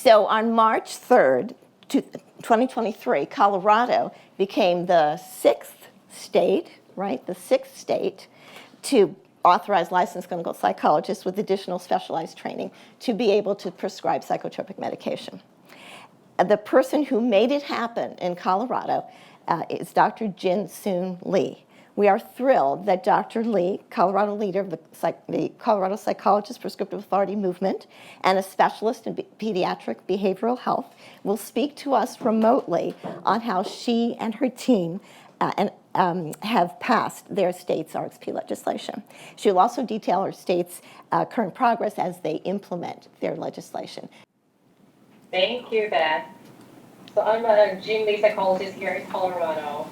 So on March 3rd, 2023, Colorado became the sixth state, right, the sixth state to authorize licensed clinical psychologists with additional specialized training to be able to prescribe psychotropic medication. The person who made it happen in Colorado is Dr. Jin-Soon Lee. We are thrilled that Dr. Lee, Colorado leader of the Colorado Psychologist Prescriptive Authority movement and a specialist in pediatric behavioral health, will speak to us remotely on how she and her team have passed their state's RXP legislation. She will also detail her state's current progress as they implement their legislation. Thank you, Beth. So I'm a Jin Lee psychologist here in Colorado.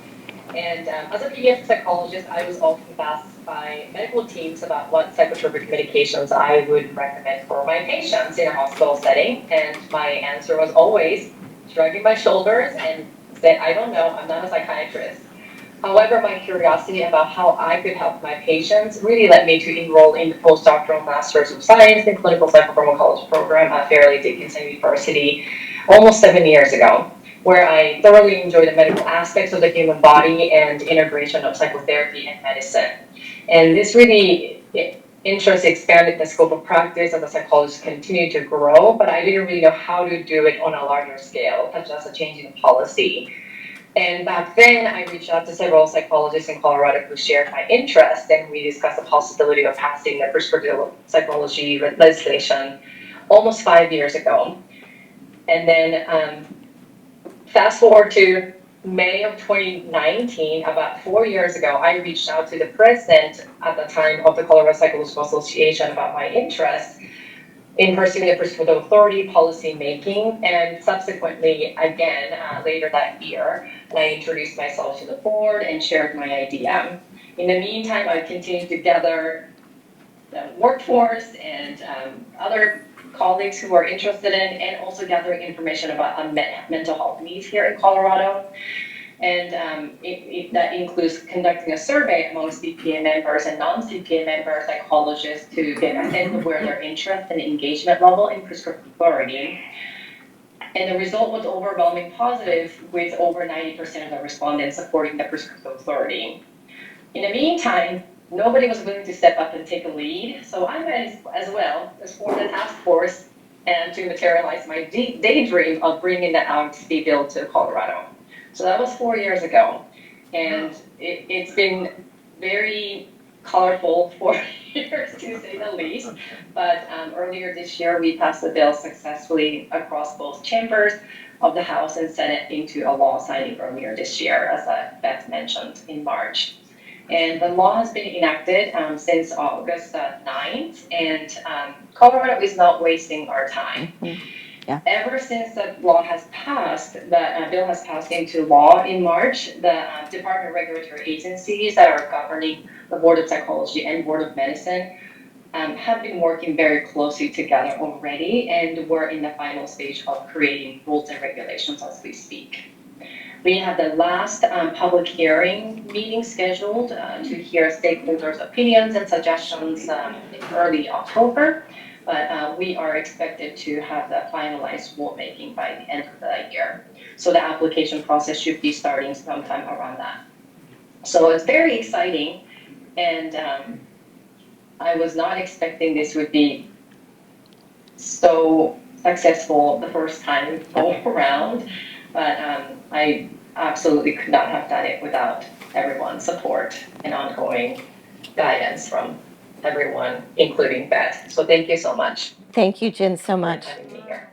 And as a pediatric psychologist, I was often asked by medical teams about what psychotropic medications I would recommend for my patients in a hospital setting. And my answer was always shrugging my shoulders and said, I don't know, I'm not a psychiatrist. However, my curiosity about how I could help my patients really led me to enroll in the postdoctoral Master's of Science in Clinical Psychopharmacology program at Fairleigh Dickinson University almost 7 years ago, where I thoroughly enjoyed the medical aspects of the human body and integration of psychotherapy and medicine. And this really interest expanded the scope of practice as a psychologist continued to grow, but I didn't really know how to do it on a larger scale, such as a change in policy. And back then, I reached out to several psychologists in Colorado who shared my interest, and we discussed the possibility of passing the prescriptive psychology legislation almost 5 years ago. And then fast forward to May of 2019, about 4 years ago, I reached out to the president at the time of the Colorado Psychological Association about my interest in pursuing the prescriptive authority policy making, and subsequently, again, later that year, I introduced myself to the board and shared my idea. In the meantime, I continued to gather the workforce and other colleagues who are interested in, and also gathering information about mental health needs here in Colorado. And that includes conducting a survey among CPA members and non-CPA member psychologists to get a sense of where their interest and engagement level in prescriptive authority. And the result was overwhelmingly positive, with over 90% of the respondents supporting the prescriptive authority. In the meantime, nobody was willing to step up and take a lead, so I went as well as for the task force and to materialize my daydream of bringing the RXP bill to Colorado. So that was 4 years ago, and it's been very colorful 4 years to say the least, but earlier this year we passed the bill successfully across both chambers of the House and Senate into a law signing earlier this year, as Beth mentioned, in March. And the law has been enacted since August 9th, and Colorado is not wasting our time. Yeah. Ever since the law has passed, the bill has passed into law in March, the Department of Regulatory agencies that are governing the Board of Psychology and Board of Medicine have been working very closely together already, and we're in the final stage of creating rules and regulations as we speak. We have the last public hearing meeting scheduled to hear stakeholders' opinions and suggestions in early October. But we are expected to have the finalized rulemaking by the end of the year. So the application process should be starting sometime around that. So it's very exciting, and I was not expecting this would be so successful the first time all around, but I absolutely could not have done it without everyone's support and ongoing guidance from everyone, including Beth. So thank you so much. Thank you, Jin, so much. For having me here.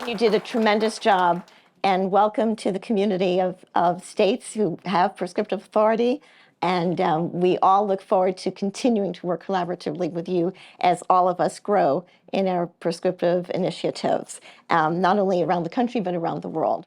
You did a tremendous job, and welcome to the community of states who have prescriptive authority. And we all look forward to continuing to work collaboratively with you as all of us grow in our prescriptive initiatives, not only around the country, but around the world.